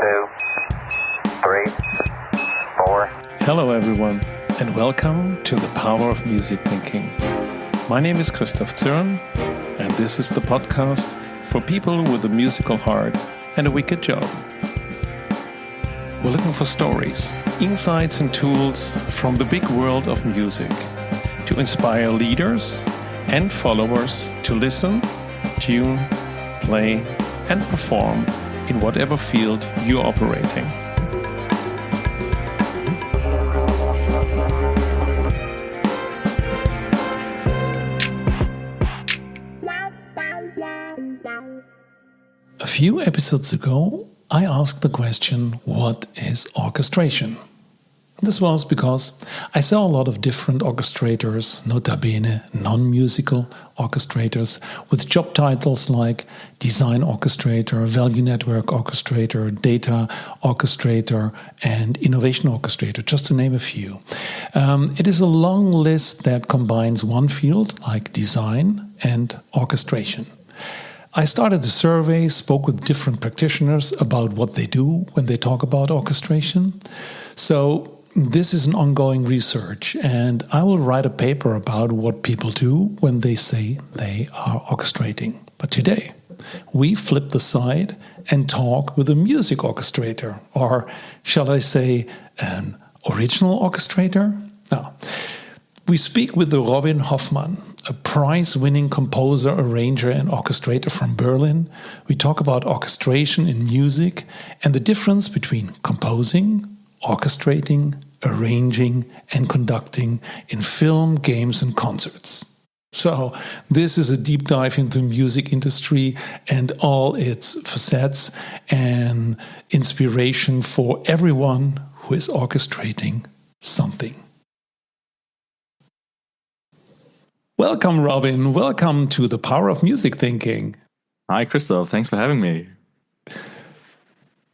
2, 3, 4. Hello everyone, and welcome to the Power of Music Thinking. My name is Christoph Zürn, and this is the podcast for people with a musical heart and a wicked job. We're looking for stories, insights and tools from the big world of music to inspire leaders and followers to listen, tune, play and perform in whatever field you're operating. A few episodes ago, I asked the question, what is orchestration? This was because I saw a lot of different orchestrators, nota bene non-musical orchestrators, with job titles like Design Orchestrator, Value Network Orchestrator, Data Orchestrator, and Innovation Orchestrator, just to name a few. It is a long list that combines one field, like design, and orchestration. I started a survey, spoke with different practitioners about what they do when they talk about orchestration. So this is an ongoing research, and I will write a paper about what people do when they say they are orchestrating. But today, we flip the side and talk with a music orchestrator, or shall I say, an original orchestrator? Now, we speak with Robin Hoffmann, a prize-winning composer, arranger, and orchestrator from Berlin. We talk about orchestration in music and the difference between composing, orchestrating, arranging, and conducting in film, games, and concerts. So, this is a deep dive into the music industry and all its facets and inspiration for everyone who is orchestrating something. Welcome, Robin. Welcome to the Power of Music Thinking. Hi, Christoph. Thanks for having me.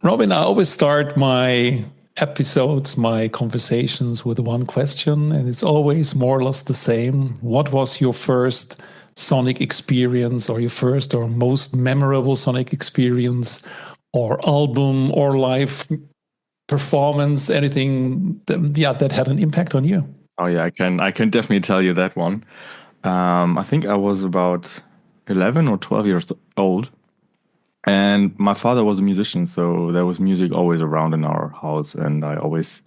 Robin, I always start my episodes, my conversations with one question, and it's always more or less the same. What was your first sonic experience, or your first or most memorable sonic experience, or album, or live performance, anything that had an impact on you? Oh yeah, I can definitely tell you that one. I think I was about 11 or 12 years old, and my father was a musician, so there was music always around in our house, and I always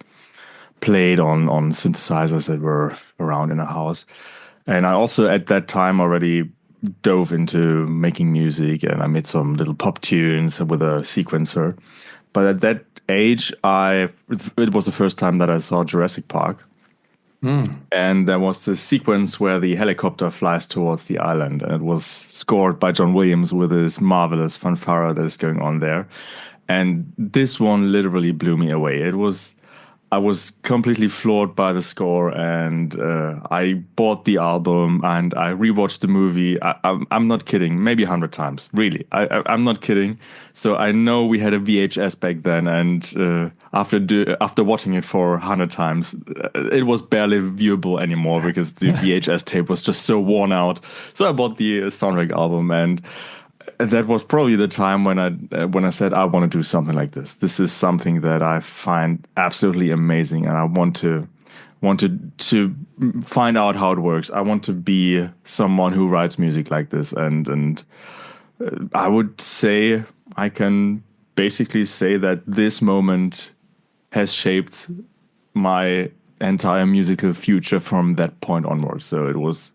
played on synthesizers that were around in the house. And I also at that time already dove into making music, and I made some little pop tunes with a sequencer. But at that age, it was the first time that I saw Jurassic Park. And there was this sequence where the helicopter flies towards the island, and it was scored by John Williams with this marvelous fanfare that is going on there. And this one literally blew me away. I was completely floored by the score, and I bought the album and I rewatched the movie. I'm not kidding, maybe 100 times, really. I'm not kidding. So I know we had a VHS back then, and after watching it for 100 times, it was barely viewable anymore because the VHS tape was just so worn out. So I bought the soundtrack album, and that was probably the time when I said I want to do something like this. This is something that I find absolutely amazing, and I want to find out how it works. I want to be someone who writes music like this, and I would say I can basically say that this moment has shaped my entire musical future from that point onwards. So it was.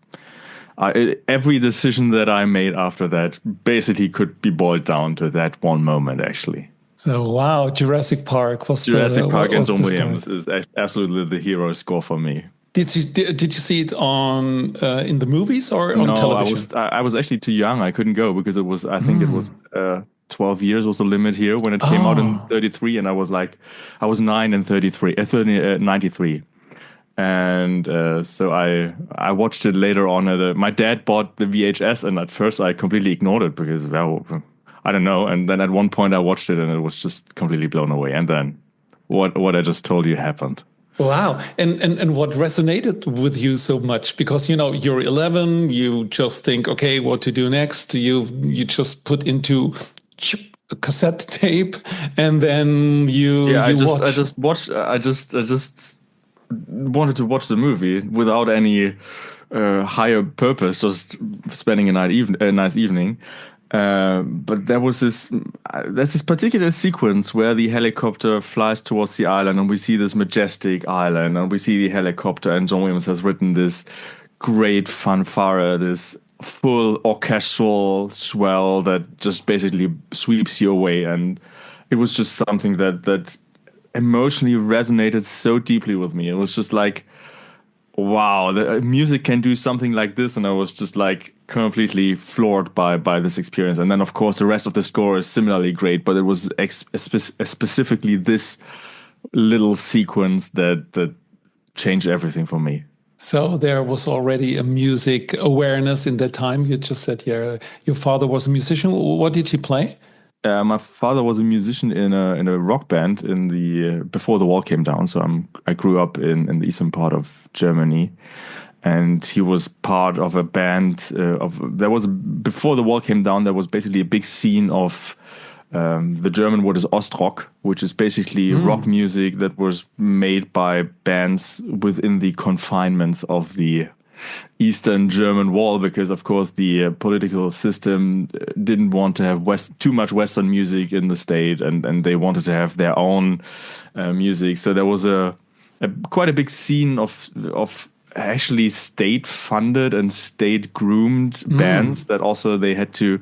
Every decision that I made after that basically could be boiled down to that one moment, actually. So, wow, Jurassic Park was Jurassic Park and John Williams is absolutely the hero score for me. Did you see it on in the movies or on television? No, I was actually too young. I couldn't go because it was 12 years was the limit here when it came out in 33, and I was 9 in 93. And so I watched it later on. My dad bought the VHS, and at first I completely ignored it because, well, I don't know. And then at one point I watched it, and it was just completely blown away. And then what I just told you happened. Wow. And what resonated with you so much? Because, you're 11, you just think, okay, what to do next? You just put into a cassette tape, and then Yeah, you I watch. just watched. I just wanted to watch the movie without any higher purpose, just spending a nice evening. But there was there's this particular sequence where the helicopter flies towards the island, and we see this majestic island, and we see the helicopter, and John Williams has written this great fanfare, this full orchestral swell that just basically sweeps you away, and it was just something that emotionally resonated so deeply with me. It was just like, wow, the music can do something like this, and I was just like completely floored by this experience. And then, of course, the rest of the score is similarly great, but it was specifically this little sequence that changed everything for me. So there was already a music awareness in that time. You just said, yeah, your father was a musician. What did he play? My father was a musician in a rock band in the before the wall came down. So I grew up in the eastern part of Germany, and he was part of a band of there was before the wall came down. There was basically a big scene of the German word is Ostrock, which is basically rock music that was made by bands within the confinements of the Eastern German Wall, because of course the political system didn't want to have too much Western music in the state, and they wanted to have their own music. So there was a quite a big scene of actually state funded and state groomed bands that also they had to.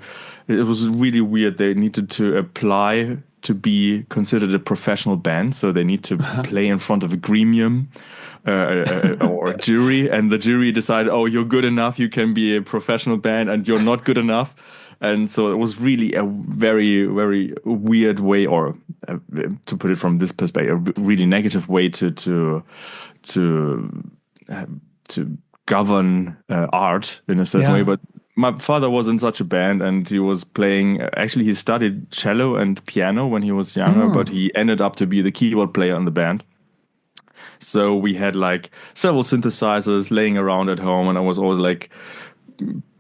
It was really weird. They needed to apply to be considered a professional band, so they need to play in front of a gremium or a jury, and the jury decided, oh, you're good enough, you can be a professional band, and you're not good enough. And so it was really a very, very weird way, or to put it from this perspective, a really negative way to govern art in a certain way. But my father was in such a band, and he was playing. Actually, he studied cello and piano when he was younger, but he ended up to be the keyboard player in the band. So we had like several synthesizers laying around at home, and I was always like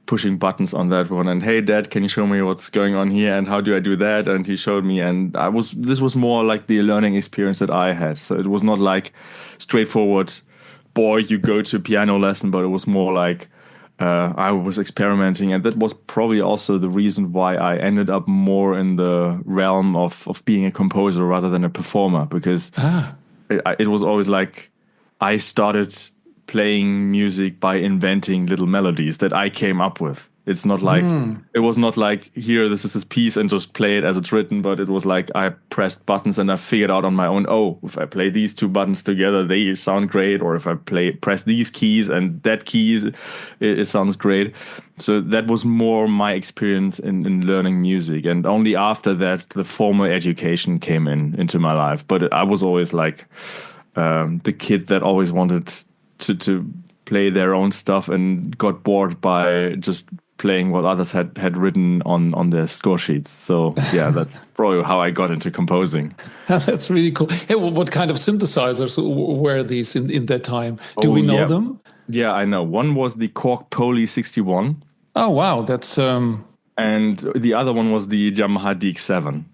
pushing buttons on that one. And hey, Dad, can you show me what's going on here? And how do I do that? And he showed me, and this was more like the learning experience that I had. So it was not like straightforward, boy, you go to piano lesson, but it was more like I was experimenting, and that was probably also the reason why I ended up more in the realm of being a composer rather than a performer, because it was always like I started playing music by inventing little melodies that I came up with. It's not like it was not like, here, this is this piece and just play it as it's written, but it was like I pressed buttons and I figured out on my own, oh, if I play these two buttons together, they sound great, or if I press these keys and that keys, it sounds great. So that was more my experience in learning music, and only after that the formal education came into my life. But I was always like the kid that always wanted to play their own stuff and got bored by just playing what others had written on their score sheets. So yeah, that's probably how I got into composing. That's really cool. Hey, what kind of synthesizers were these in that time? Do we know them? Yeah, I know. One was the Korg Poly 61. Oh, wow. That's and the other one was the Yamaha DX7.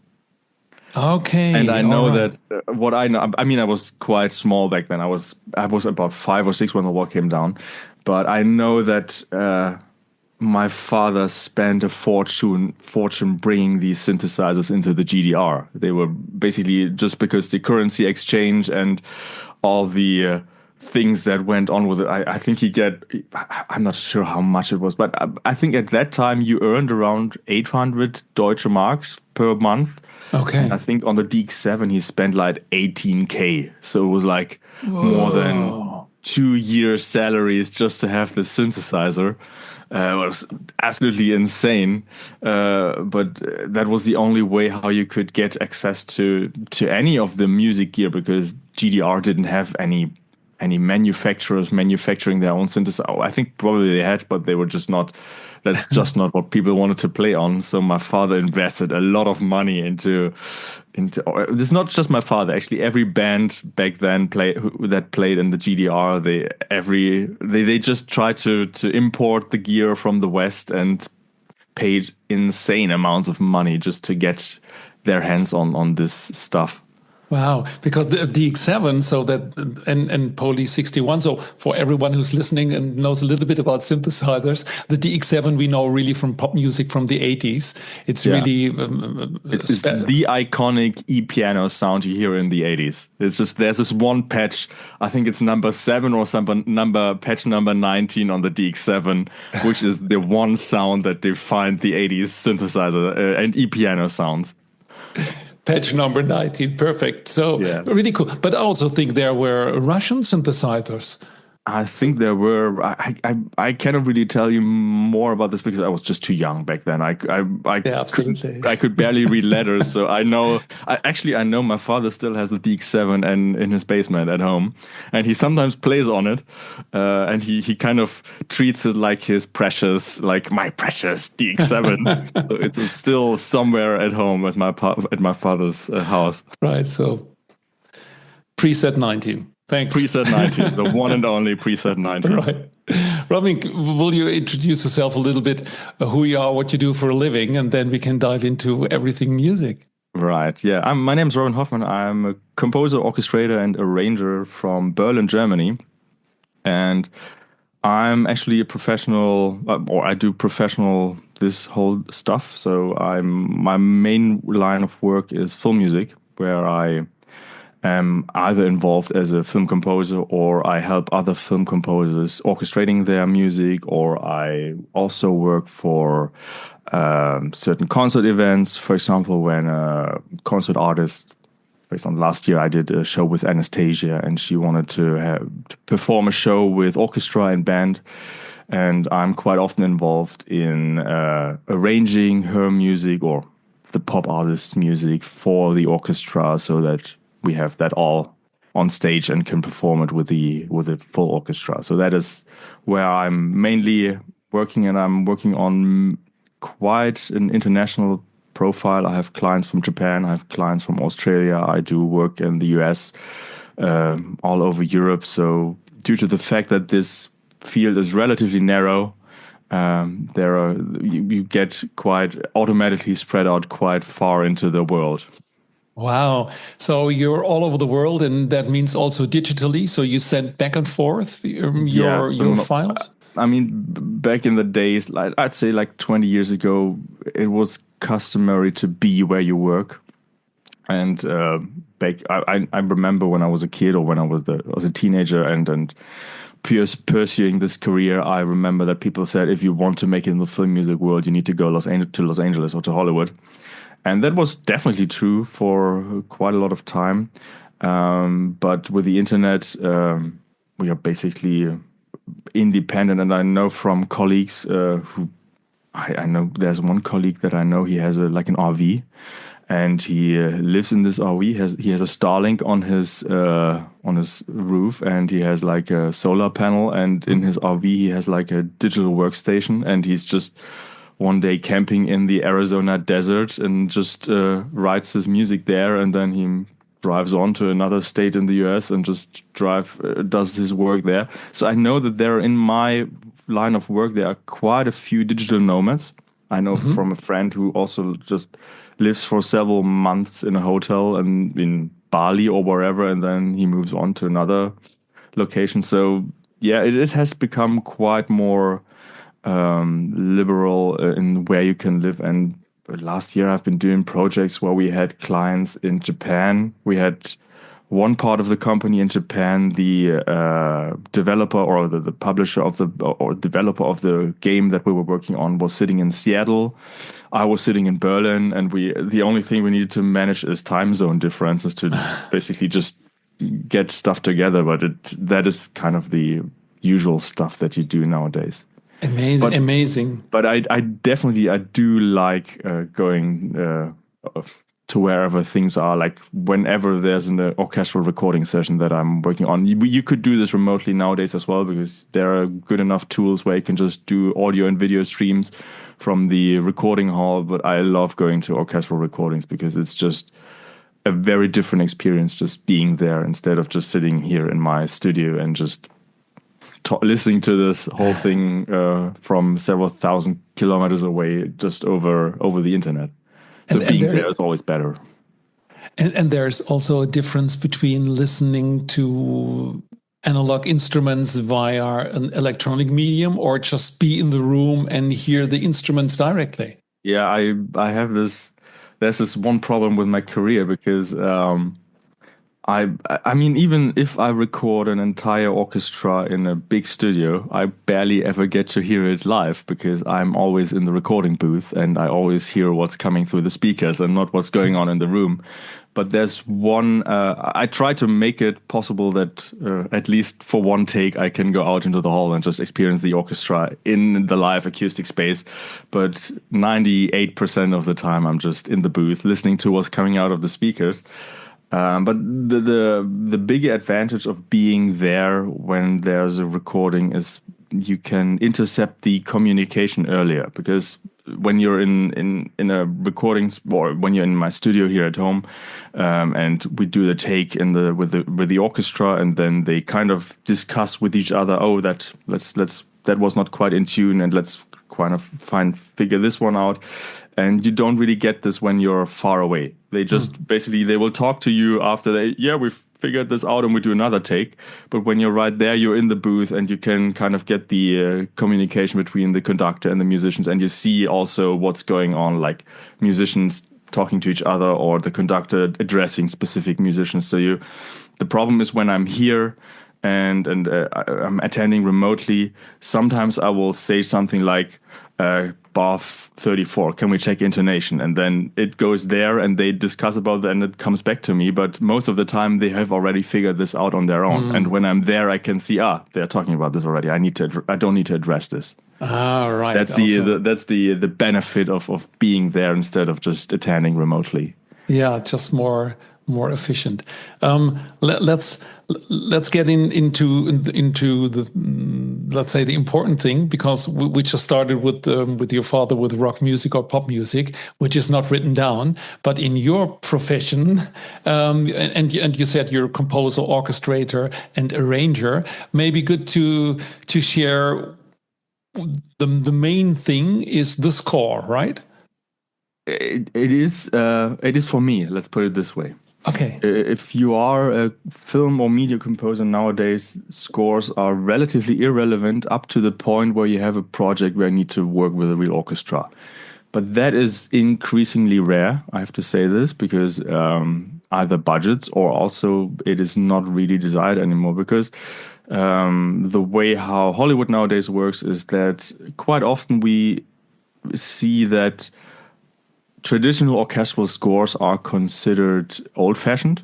Okay. And I know that what I know, I mean, I was quite small back then. I was about 5 or 6 when the wall came down. But I know that my father spent a fortune bringing these synthesizers into the GDR. They were basically, just because the currency exchange and all the things that went on with it. I think I'm not sure how much it was, but I think at that time you earned around 800 Deutsche Marks per month. Okay. And I think on the DX7 he spent like 18K. So it was like more than 2 years' salaries just to have this synthesizer. It was absolutely insane. But that was the only way how you could get access to any of the music gear, because GDR didn't have any manufacturers manufacturing their own synthesizer. I think probably they had, but they were just not. That's just not what people wanted to play on. So my father invested a lot of money into. It's not just my father. Actually, every band back then that played in the GDR, they just tried to import the gear from the West and paid insane amounts of money just to get their hands on this stuff. Wow, because the DX7, so that and Poly 61. So for everyone who's listening and knows a little bit about synthesizers, the DX7 we know really from pop music from the 80s. It's really it's the iconic e-piano sound you hear in the 80s. It's just there's this one patch. I think it's number 7 or patch number 19 on the DX7, which is the one sound that defined the 80s synthesizer and e-piano sounds. Patch number 19, perfect. So really cool. But I also think there were Russian synthesizers. I think there were. I cannot really tell you more about this because I was just too young back then. Absolutely. I could barely read letters, so I know. I know my father still has the DX7 and in his basement at home, and he sometimes plays on it, and he kind of treats it like his precious, like my precious DX7. So it's still somewhere at home at my father's house. Right. So preset 19. Thanks. Preset 19, the one and only preset 19. Right. Robin, will you introduce yourself a little bit, who you are, what you do for a living, and then we can dive into everything music. Right. Yeah. My name is Robin Hoffmann. I'm a composer, orchestrator, and arranger from Berlin, Germany. And I'm actually a professional, or I do professional this whole stuff. So my main line of work is film music, where I am either involved as a film composer or I help other film composers orchestrating their music, or I also work for certain concert events. For example, when a concert artist, based on last year, I did a show with Anastasia and she wanted to perform a show with orchestra and band. And I'm quite often involved in arranging her music or the pop artist's music for the orchestra so that we have that all on stage and can perform it with the full orchestra. So that is where I'm mainly working, and I'm working on quite an international profile. I have clients from Japan, I have clients from Australia, I do work in the US, all over Europe. So due to the fact that this field is relatively narrow, you get quite automatically spread out quite far into the world. Wow. So you're all over the world, and that means also digitally. So you send back and forth your files? I mean, back in the days, I'd say like 20 years ago, it was customary to be where you work. And I remember when I was a kid or when I was a teenager and pursuing this career, I remember that people said, if you want to make it in the film music world, you need to go to Los Angeles or to Hollywood. And that was definitely true for quite a lot of time. But with the internet, we are basically independent. And I know from colleagues who I know there's one colleague that I know, he has an RV and he lives in this RV. He has a Starlink on his roof, and he has like a solar panel, and in his RV he has like a digital workstation, and he's just one day camping in the Arizona desert and just writes his music there, and then he drives on to another state in the US and just does his work there. So I know that in my line of work, there are quite a few digital nomads. I know from a friend who also just lives for several months in a hotel and in Bali or wherever, and then he moves on to another location. So yeah, it has become quite more liberal in where you can live. And last year I've been doing projects where we had clients in Japan. We had one part of the company in Japan, the developer or the publisher or developer of the game that we were working on was sitting in Seattle. I was sitting in Berlin, and the only thing we needed to manage is time zone differences to basically just get stuff together. But that is kind of the usual stuff that you do nowadays. Amazing. But I do like going to wherever things are. Like whenever there's an orchestral recording session that I'm working on, you could do this remotely nowadays as well, because there are good enough tools where you can just do audio and video streams from the recording hall. But I love going to orchestral recordings because it's just a very different experience just being there instead of just sitting here in my studio and just listening to this whole thing from several thousand kilometers away, just over the internet. So And being there is always better. And there's also a difference between listening to analog instruments via an electronic medium or just be in the room and hear the instruments directly. Yeah, I have this. There's this one problem with my career because I mean, even if I record an entire orchestra in a big studio, I barely ever get to hear it live because I'm always in the recording booth and I always hear what's coming through the speakers and not what's going on in the room. But there's one, I try to make it possible that at least for one take, I can go out into the hall and just experience the orchestra in the live acoustic space. But 98% of the time, I'm just in the booth listening to what's coming out of the speakers. But the big advantage of being there when there's a recording is you can intercept the communication earlier, because when you're in a recording, or when you're in my studio here at home, and we do the take with the orchestra, and then they kind of discuss with each other, oh, that was not quite in tune, and let's kind of figure this one out. And you don't really get this when you're far away. They just basically, they will talk to you after we've figured this out and we do another take. But when you're right there, you're in the booth and you can kind of get the communication between the conductor and the musicians. And you see also what's going on, like musicians talking to each other or the conductor addressing specific musicians. So the problem is when I'm here and I'm attending remotely, sometimes I will say something like, bar 34, can we check intonation? And then it goes there and they discuss about that and it comes back to me. But most of the time they have already figured this out on their own. And when I'm there, I can see, they're talking about this already. I don't need to address this. Right. That's the benefit of being there instead of just attending remotely. Yeah, just more efficient. Let's get into the, let's say, the important thing, because we just started with your father with rock music or pop music, which is not written down. But in your profession, and you said you're a composer, orchestrator, and arranger. Maybe good to share. The main thing is the score, right? It is for me. Let's put it this way. Okay. If you are a film or media composer nowadays, scores are relatively irrelevant up to the point where you have a project where you need to work with a real orchestra. But that is increasingly rare, I have to say this, because either budgets or also it is not really desired anymore. Because the way how Hollywood nowadays works is that quite often we see that traditional orchestral scores are considered old-fashioned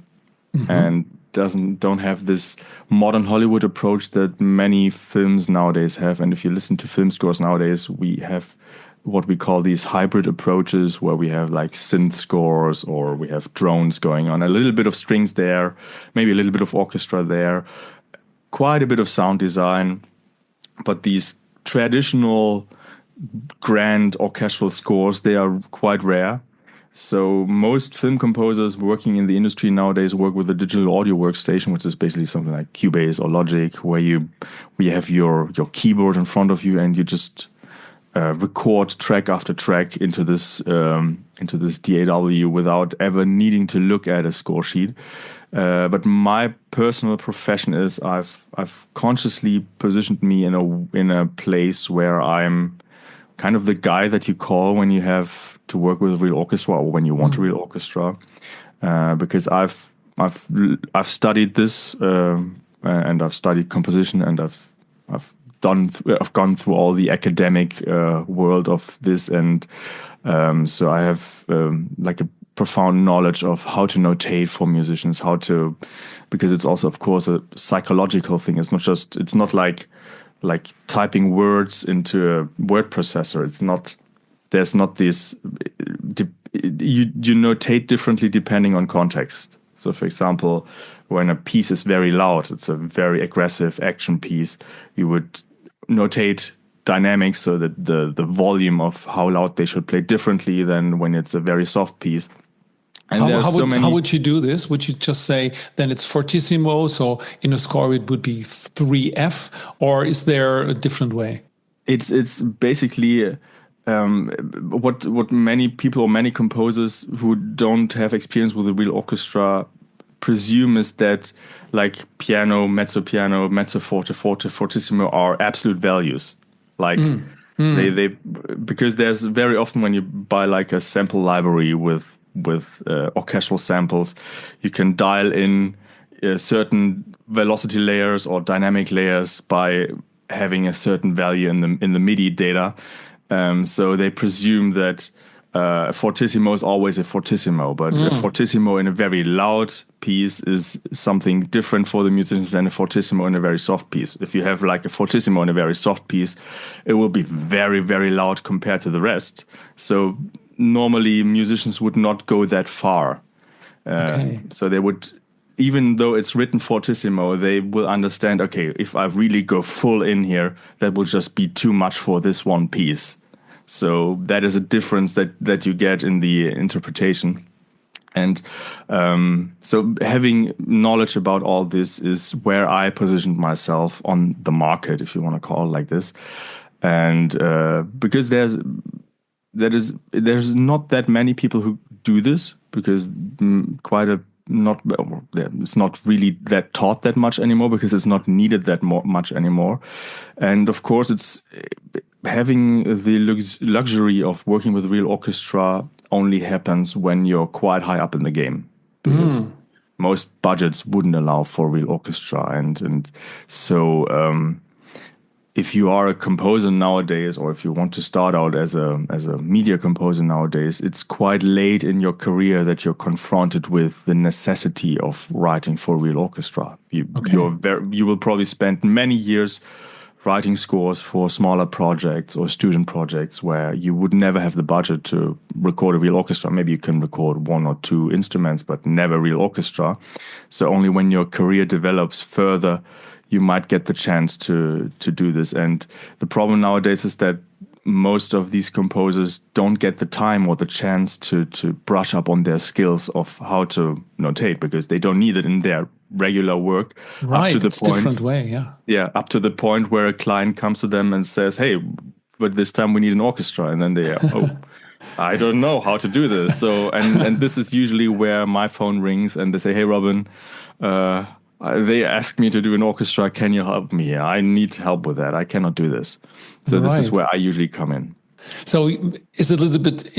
and don't have this modern Hollywood approach that many films nowadays have. And if you listen to film scores nowadays, we have what we call these hybrid approaches, where we have like synth scores or we have drones going on, a little bit of strings there, maybe a little bit of orchestra there, quite a bit of sound design. But these traditional grand orchestral scores, they are quite rare. So most film composers working in the industry nowadays work with a digital audio workstation, which is basically something like Cubase or Logic, where you have your keyboard in front of you and you just record track after track into this DAW without ever needing to look at a score sheet. But my personal profession is I've consciously positioned me in a place where I'm kind of the guy that you call when you have to work with a real orchestra or when you want a real orchestra, because I've studied this and I've studied composition and I've gone through all the academic world of this, and so I have like a profound knowledge of how to notate for musicians, because it's also, of course, a psychological thing. It's not like typing words into a word processor. There's not this, you notate differently depending on context. So for example, when a piece is very loud, it's a very aggressive action piece, you would notate dynamics so that the volume of how loud they should play differently than when it's a very soft piece. And how would you do this? Would you just say then it's fortissimo, so in a score it would be 3F, or is there a different way? It's basically what many people or many composers who don't have experience with a real orchestra presume is that like piano, mezzo forte, fortissimo are absolute values. Like they because there's very often when you buy like a sample library with orchestral samples, you can dial in certain velocity layers or dynamic layers by having a certain value in the MIDI data. So they presume that fortissimo is always a fortissimo, but a fortissimo in a very loud piece is something different for the musicians than a fortissimo in a very soft piece. If you have like a fortissimo in a very soft piece, it will be very, very loud compared to the rest. So normally musicians would not go that far. So they would, even though it's written fortissimo, they will understand, okay, if I really go full in here, that will just be too much for this one piece. So that is a difference that you get in the interpretation. And so having knowledge about all this is where I positioned myself on the market, if you want to call it like this. And because there's not that many people who do this, because it's not really that taught that much anymore, because it's not needed that much anymore. And of course, it's having the luxury of working with real orchestra only happens when you're quite high up in the game, because most budgets wouldn't allow for real orchestra. And so if you are a composer nowadays, or if you want to start out as a media composer nowadays, it's quite late in your career that you're confronted with the necessity of writing for real orchestra. You will probably spend many years writing scores for smaller projects or student projects where you would never have the budget to record a real orchestra. Maybe you can record one or two instruments, but never real orchestra. So only when your career develops further, you might get the chance to do this. And the problem nowadays is that most of these composers don't get the time or the chance to brush up on their skills of how to notate, because they don't need it in their regular work. Right, up to the it's point, different way, yeah. Yeah, up to the point where a client comes to them and says, hey, but this time we need an orchestra. And then they are, oh, I don't know how to do this. So, and this is usually where my phone rings and they say, hey, Robin, they asked me to do an orchestra. Can you help me? I need help with that. I cannot do this. So this is where I usually come in. So is it a little bit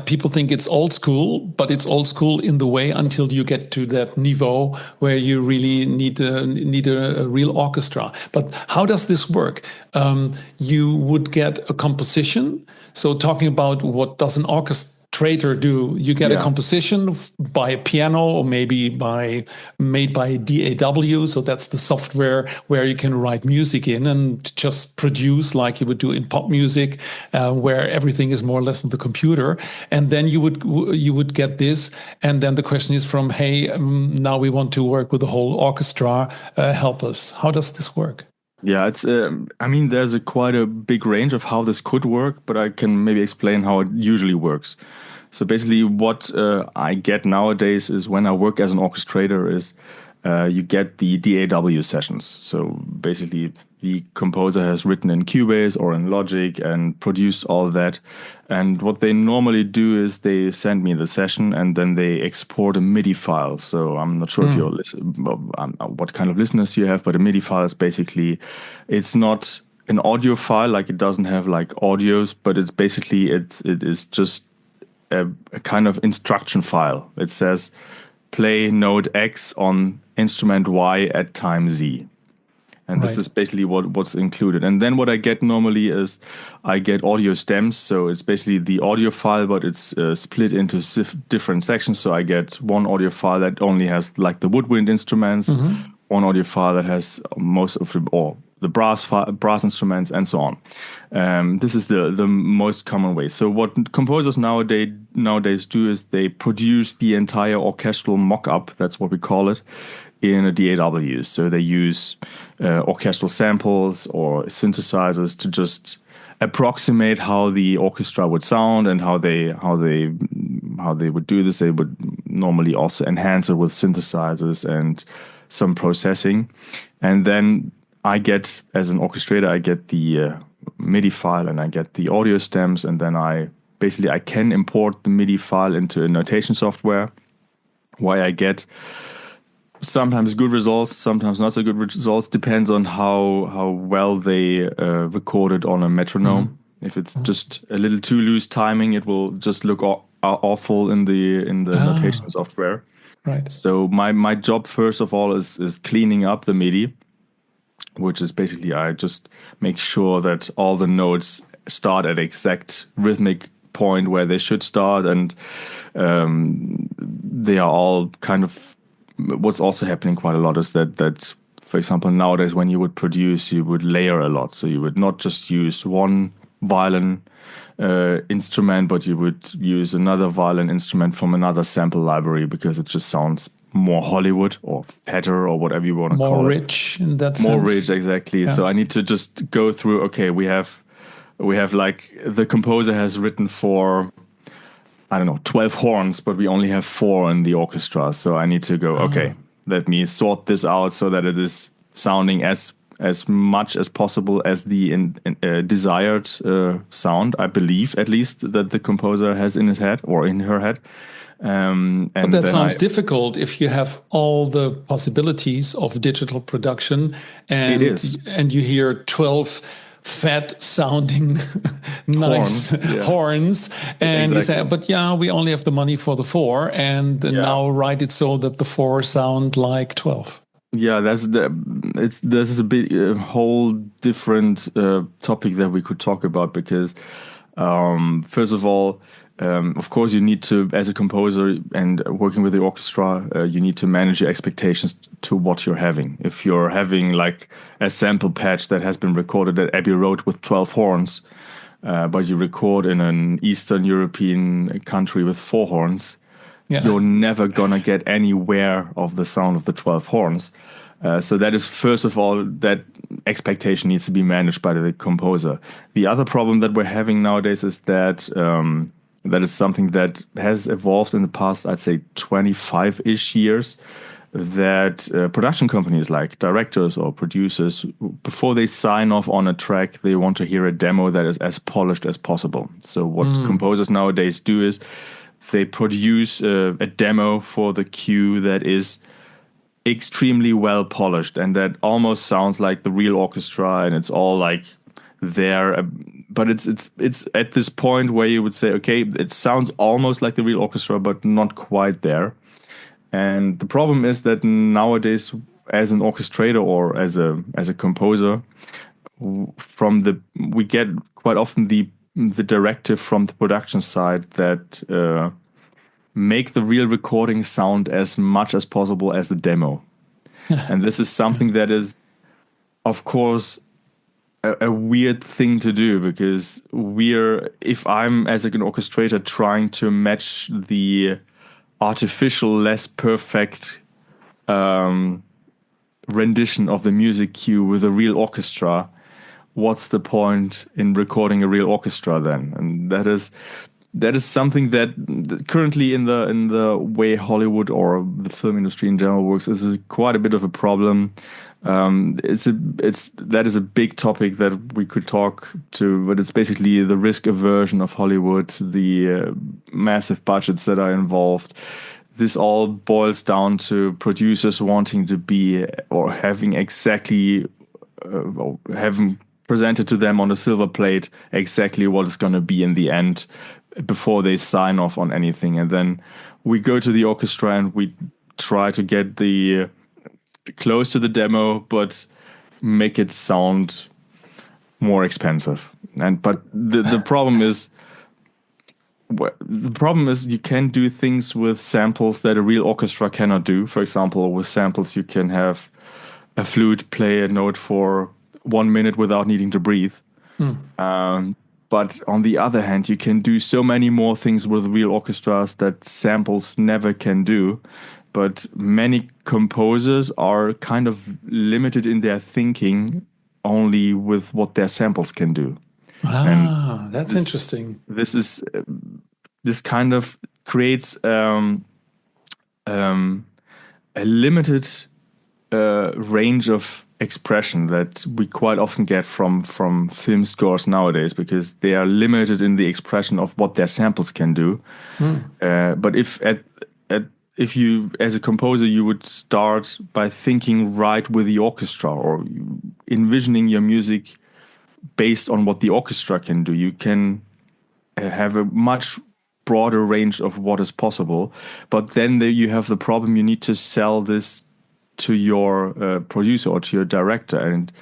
people think it's old school, but it's old school in the way until you get to that niveau where you really need a real orchestra. But how does this work? You would get a composition. So talking about what does an orchestrator do, you get a composition by a piano or maybe made by DAW. So that's the software where you can write music in and just produce like you would do in pop music, where everything is more or less on the computer. And then you would get this. And then the question is from, hey, now we want to work with the whole orchestra. Help us. How does this work? Yeah, it's. There's quite a big range of how this could work, but I can maybe explain how it usually works. So basically, what I get nowadays is when I work as an orchestrator is you get the DAW sessions. So basically, the composer has written in Cubase or in Logic and produced all that. And what they normally do is they send me the session and then they export a MIDI file. So I'm not sure if you're what kind of listeners you have, but a MIDI file is basically, it's not an audio file, like it doesn't have like audios, but it's basically, it is just a kind of instruction file. It says play note X on instrument Y at time Z. And this is basically what's included. And then what I get normally is I get audio stems. So it's basically the audio file, but it's split into different sections. So I get one audio file that only has like the woodwind instruments, one audio file that has most of the brass instruments, and so on. This is the most common way. So what composers nowadays do is they produce the entire orchestral mock-up, that's what we call it, in a DAW. So they use orchestral samples or synthesizers to just approximate how the orchestra would sound and how they would do this. They would normally also enhance it with synthesizers and some processing. And then I get, as an orchestrator, I get the MIDI file and I get the audio stems, and then I can import the MIDI file into a notation software where I get sometimes good results, sometimes not so good results. Depends on how well they recorded on a metronome. If it's just a little too loose timing, it will just look awful in the notation software. Right. So my job first of all is cleaning up the MIDI, which is basically I just make sure that all the notes start at exact rhythmic point where they should start, and they are all kind of. What's also happening quite a lot is that for example nowadays when you would produce, you would layer a lot, so you would not just use one violin instrument, but you would use another violin instrument from another sample library because it just sounds more Hollywood or fatter or whatever you want to call it. More rich in that sense. More rich, exactly. Yeah. So I need to just go through, okay, we have like the composer has written for, I don't know, 12 horns, but we only have 4 in the orchestra. So I need to go, okay, let me sort this out so that it is sounding as much as possible as the desired sound, I believe, at least, that the composer has in his head or in her head. And but that sounds difficult if you have all the possibilities of digital production, and It is. and you hear 12 fat sounding nice horns, and you say, but we only have the money for the 4, and now write it so that the 4 sound like 12. Yeah, this is a whole different topic that we could talk about, because first of all, of course, you need to, as a composer and working with the orchestra, you need to manage your expectations to what you're having. If you're having like a sample patch that has been recorded at Abbey Road with 12 horns, but you record in an Eastern European country with 4 horns, you're never gonna get anywhere of the sound of the 12 horns. So that is, first of all, that expectation needs to be managed by the composer. The other problem that we're having nowadays is that that is something that has evolved in the past, I'd say 25-ish years, that production companies like directors or producers, before they sign off on a track, they want to hear a demo that is as polished as possible. So what composers nowadays do is they produce a demo for the cue that is extremely well polished and that almost sounds like the real orchestra, and it's all like there, but it's at this point where you would say, okay, it sounds almost like the real orchestra, but not quite there. And the problem is that nowadays, as an orchestrator or as a composer, we get quite often the directive from the production side that make the real recording sound as much as possible as the demo. And this is something that is, of course, a weird thing to do, because if I'm as an orchestrator trying to match the artificial, less perfect rendition of the music cue with a real orchestra, what's the point in recording a real orchestra then? And that is something that currently in the way Hollywood or the film industry in general works is quite a bit of a problem. That is a big topic that we could talk to, but it's basically the risk aversion of Hollywood, the massive budgets that are involved. This all boils down to producers wanting to be or having exactly having presented to them on a silver plate exactly what it's going to be in the end before they sign off on anything. And then we go to the orchestra and we try to get the close to the demo, but make it sound more expensive. But the problem is, you can do things with samples that a real orchestra cannot do. For example, with samples, you can have a flute play a note for 1 minute without needing to breathe. But on the other hand, you can do so many more things with real orchestras that samples never can do. But many composers are kind of limited in their thinking only with what their samples can do. That's interesting. This kind of creates a limited range of expression that we quite often get from film scores nowadays, because they are limited in the expression of what their samples can do. But if you, as a composer, you would start by thinking right with the orchestra, or envisioning your music based on what the orchestra can do, you can have a much broader range of what is possible. But then you have the problem, you need to sell this to your producer or to your director, and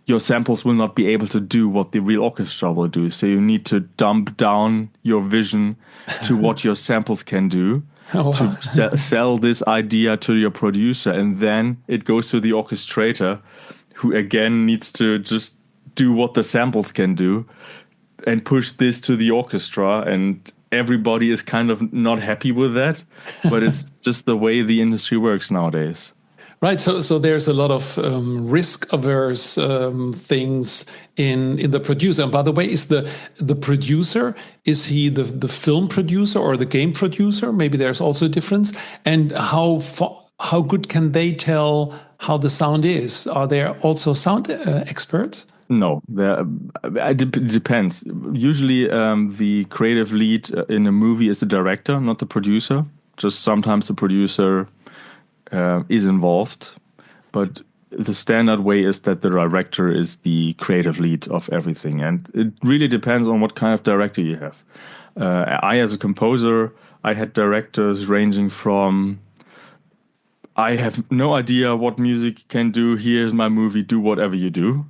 your samples will not be able to do what the real orchestra will do. So you need to dump down your vision to what your samples can do. Oh, wow. To sell this idea to your producer, and then it goes to the orchestrator, who again needs to just do what the samples can do and push this to the orchestra, and everybody is kind of not happy with that, but it's just the way the industry works nowadays. Right, so there's a lot of risk-averse things in the producer. And by the way, is the producer, is he the film producer or the game producer? Maybe there's also a difference. And how good can they tell how the sound is? Are there also sound experts? No, it depends. Usually, the creative lead in a movie is the director, not the producer. Just sometimes the producer is involved, but the standard way is that the director is the creative lead of everything, and it really depends on what kind of director you have. I, as a composer, I had directors ranging from, I have no idea what music can do, here's my movie, do whatever you do,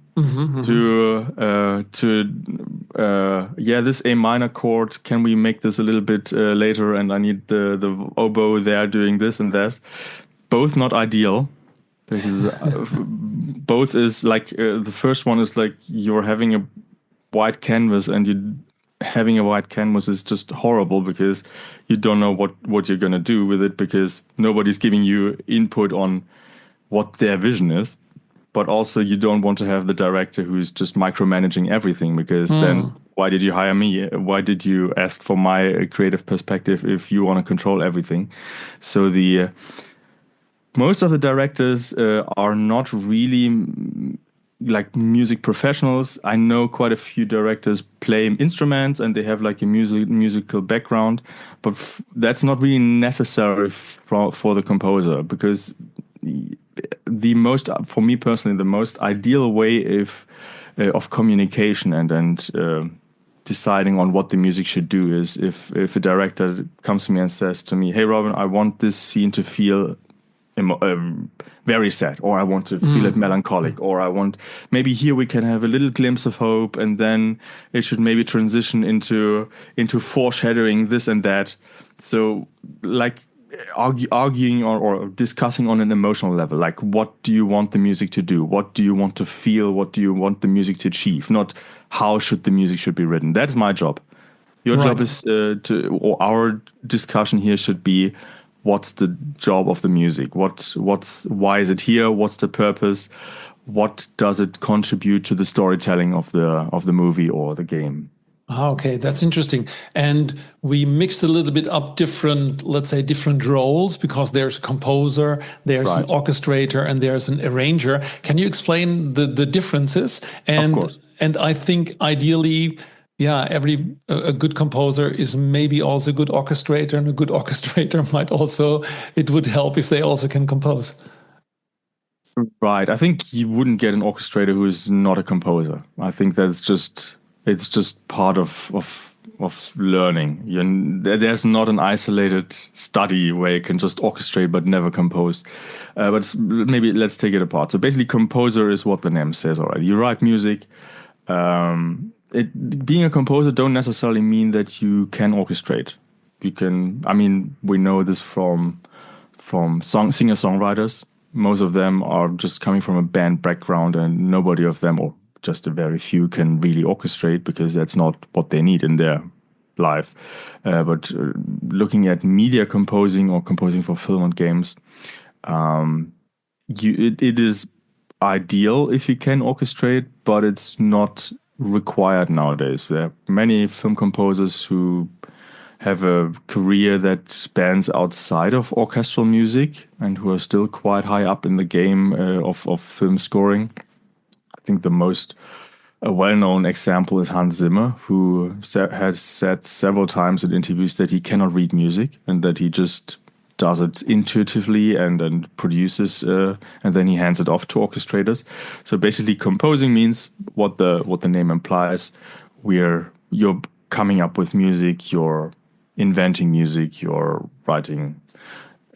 yeah, this A minor chord, can we make this a little bit later, and I need the oboe there doing this and that. Both not ideal, because both is like, the first one is like you're having a white canvas, and having a white canvas is just horrible, because you don't know what you're going to do with it, because nobody's giving you input on what their vision is. But also you don't want to have the director who's just micromanaging everything, because then why did you hire me? Why did you ask for my creative perspective if you want to control everything? So most of the directors are not really like music professionals. I know quite a few directors play instruments and they have like a musical background, but that's not really necessary for the composer, because for me personally, the most ideal way of communication and deciding on what the music should do is if a director comes to me and says to me, "Hey Robin, I want this scene to feel very sad, or I want to feel it melancholic, or I want, maybe here we can have a little glimpse of hope, and then it should maybe transition into foreshadowing this and that." So like arguing or discussing on an emotional level, like what do you want the music to do? What do you want to feel? What do you want the music to achieve? Not how should the music should be written. That's my job. Your job is or our discussion here should be, what's the job of the music? Why is it here? What's the purpose? What does it contribute to the storytelling of the movie or the game? Okay, that's interesting. And we mixed a little bit up different roles, because there's a composer, there's an orchestrator, and there's an arranger. Can you explain the differences? And, of course. And I think ideally, yeah, a good composer is maybe also a good orchestrator, and a good orchestrator it would help if they also can compose. Right. I think you wouldn't get an orchestrator who is not a composer. I think it's just part of learning. There's not an isolated study where you can just orchestrate but never compose. But maybe let's take it apart. So basically, composer is what the name says already. You write music. Being a composer don't necessarily mean that you can orchestrate. We know this from singer-songwriters. Most of them are just coming from a band background, and nobody of them, or just a very few, can really orchestrate, because that's not what they need in their life. But looking at media composing or composing for film and games, it is ideal if you can orchestrate, but it's not required nowadays. There are many film composers who have a career that spans outside of orchestral music and who are still quite high up in the game of film scoring. I think the most well-known example is Hans Zimmer, who has said several times in interviews that he cannot read music and that he just does it intuitively and produces, and then he hands it off to orchestrators. So basically, composing means what the name implies. You're coming up with music, you're inventing music, you're writing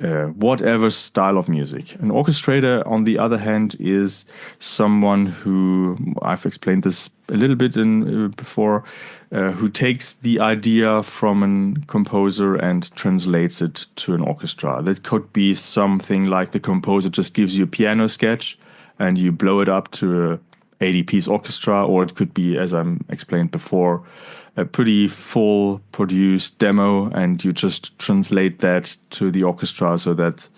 whatever style of music. An orchestrator, on the other hand, is someone who, I've explained this a little bit in before, who takes the idea from a composer and translates it to an orchestra. That could be something like the composer just gives you a piano sketch and you blow it up to a 80-piece orchestra, or it could be, as I explained before, a pretty full produced demo, and you just translate that to the orchestra so that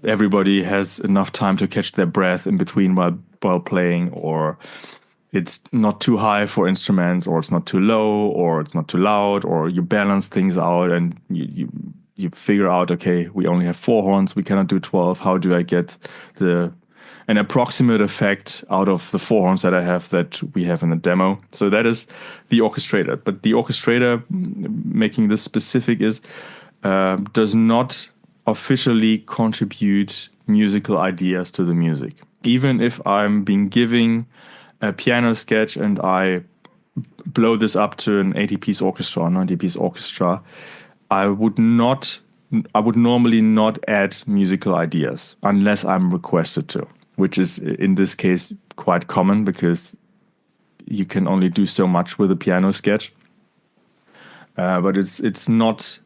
everybody has enough time to catch their breath in between while playing, or it's not too high for instruments, or it's not too low, or it's not too loud, or you balance things out and you figure out, okay, we only have 4 horns, we cannot do 12. How do I get an approximate effect out of the 4 horns that I have that we have in the demo? So that is the orchestrator. But the orchestrator, making this specific, does not officially contribute musical ideas to the music. Even if I'm being given a piano sketch and I blow this up to an 80-piece orchestra or 90-piece orchestra, I would normally not add musical ideas unless I'm requested to, which is in this case quite common because you can only do so much with a piano sketch. But it's not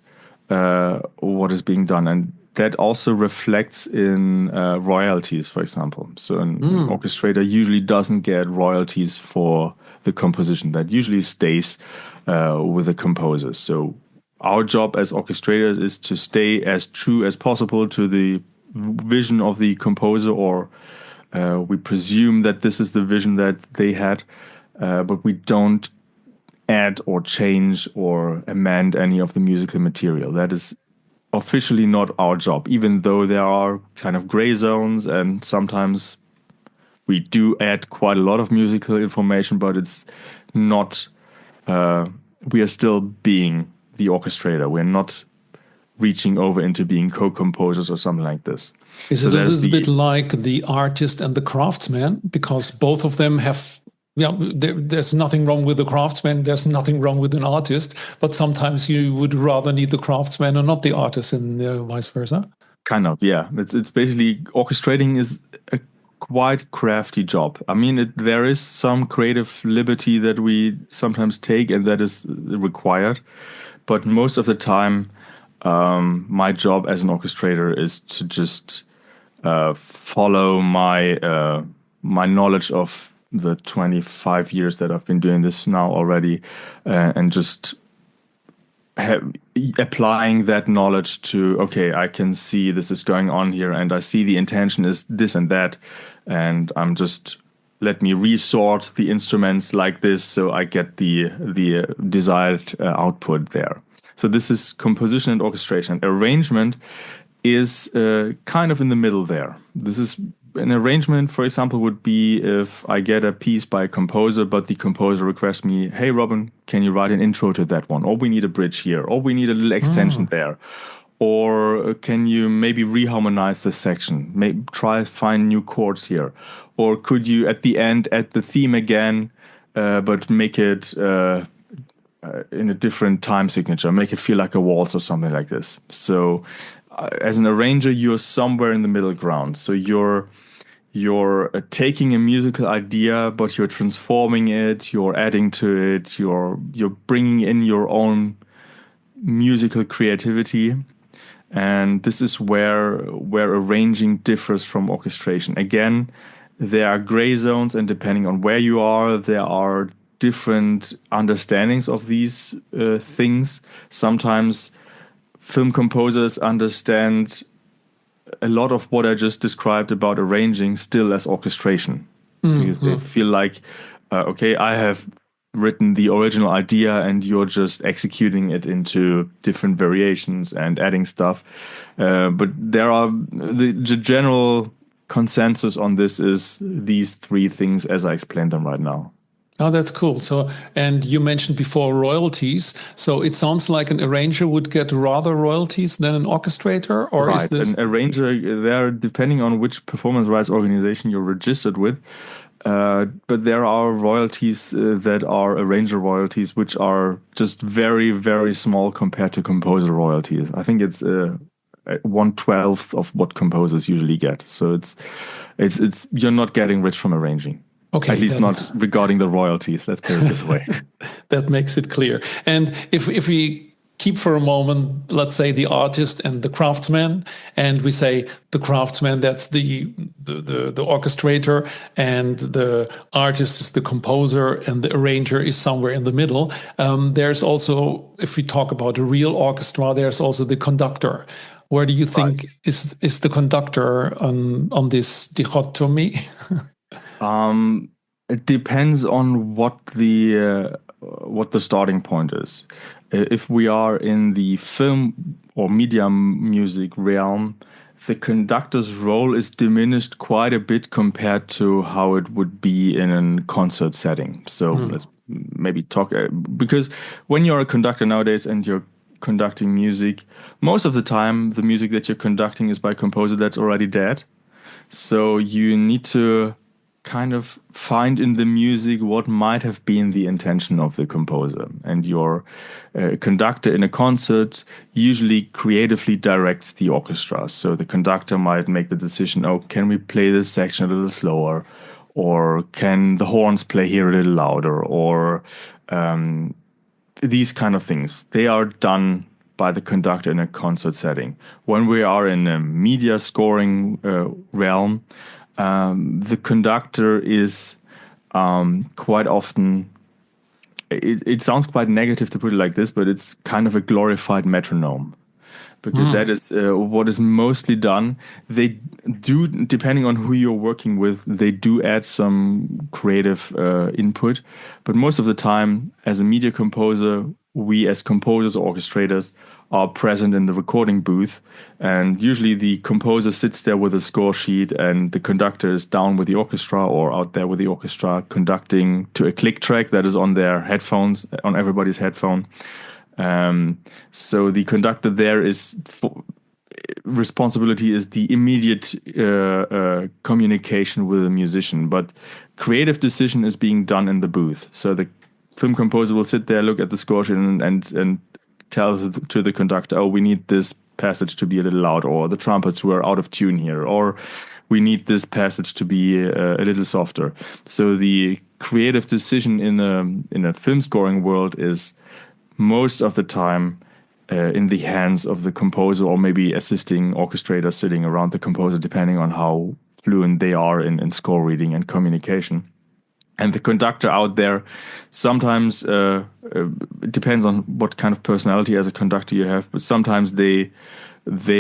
what is being done. And that also reflects in royalties, for example. So an orchestrator usually doesn't get royalties for the composition. That usually stays with the composer. So our job as orchestrators is to stay as true as possible to the vision of the composer, or we presume that this is the vision that they had, but we don't add or change or amend any of the musical material. That is officially not our job, even though there are kind of gray zones and sometimes we do add quite a lot of musical information, but it's not, we are still being the orchestrator. We're not reaching over into being co-composers or something like this. Is it a little bit like the artist and the craftsman? Because both of them have, there's nothing wrong with the craftsman, there's nothing wrong with an artist, but sometimes you would rather need the craftsman and not the artist, and vice versa. Kind of, yeah. It's basically, orchestrating is a quite crafty job. I mean, there is some creative liberty that we sometimes take and that is required, but most of the time, my job as an orchestrator is to just follow my knowledge of the 25 years that I've been doing this now already, and just applying that knowledge to, okay, I can see this is going on here, and I see the intention is this and that, and I'm just, let me resort the instruments like this so I get the desired output there. So this is composition and orchestration. Arrangement is kind of in the middle there. This is an arrangement, for example, would be if I get a piece by a composer, but the composer requests me, hey, Robin, can you write an intro to that one? Or we need a bridge here, or we need a little extension there. Or can you maybe reharmonize this section? Maybe try find new chords here. Or could you at the end add the theme again, but make it in a different time signature, make it feel like a waltz or something like this. So as an arranger, you're somewhere in the middle ground. So you're taking a musical idea, but you're transforming it, you're adding to it, you're bringing in your own musical creativity. And this is where arranging differs from orchestration. Again, there are gray zones, and depending on where you are, there are different understandings of these things. Sometimes film composers understand a lot of what I just described about arranging still as orchestration, because they feel like, okay, I have written the original idea and you're just executing it into different variations and adding stuff. But there are the general consensus on this is these three things as I explained them right now. Oh, that's cool. So, and you mentioned before royalties. So it sounds like an arranger would get rather royalties than an orchestrator, or Right. is this? An arranger, there, depending on which performance rights organization you're registered with, but there are royalties that are arranger royalties, which are just very, very small compared to composer royalties. I think it's 1/12 of what composers usually get. So it's you're not getting rich from arranging. Okay, At least not regarding the royalties. Let's put it this way. that makes it clear. And if we keep for a moment, let's say the artist and the craftsman, and we say the craftsman, that's the orchestrator, and the artist is the composer, and the arranger is somewhere in the middle. There's also, if we talk about a real orchestra, there's also the conductor. Where do you think is the conductor on this dichotomy? It depends on what the starting point is. If we are in the film or media music realm, the conductor's role is diminished quite a bit compared to how it would be in a concert setting. So let's maybe talk because when you're a conductor nowadays and you're conducting music, most of the time the music that you're conducting is by a composer that's already dead. So you need to kind of find in the music what might have been the intention of the composer. And your conductor in a concert usually creatively directs the orchestra. So the conductor might make the decision, oh, can we play this section a little slower? Or can the horns play here a little louder? Or these kind of things. They are done by the conductor in a concert setting. When we are in a media scoring realm, the conductor is quite often, it sounds quite negative to put it like this, but it's kind of a glorified metronome. Because that is what is mostly done. They do, depending on who you're working with, they do add some creative input. But most of the time, as a media composer, we as composers or orchestrators are present in the recording booth. And usually the composer sits there with a score sheet and the conductor is down with the orchestra or out there with the orchestra conducting to a click track that is on their headphones, on everybody's headphone. So the conductor there is responsibility is the immediate communication with the musician, but creative decision is being done in the booth. So the film composer will sit there, look at the score sheet, and tell to the conductor, oh, we need this passage to be a little loud, or the trumpets were out of tune here, or we need this passage to be a little softer. So the creative decision in a film scoring world is most of the time in the hands of the composer or maybe assisting orchestrators sitting around the composer, depending on how fluent they are in score reading and communication. And the conductor out there, sometimes it depends on what kind of personality as a conductor you have, but sometimes they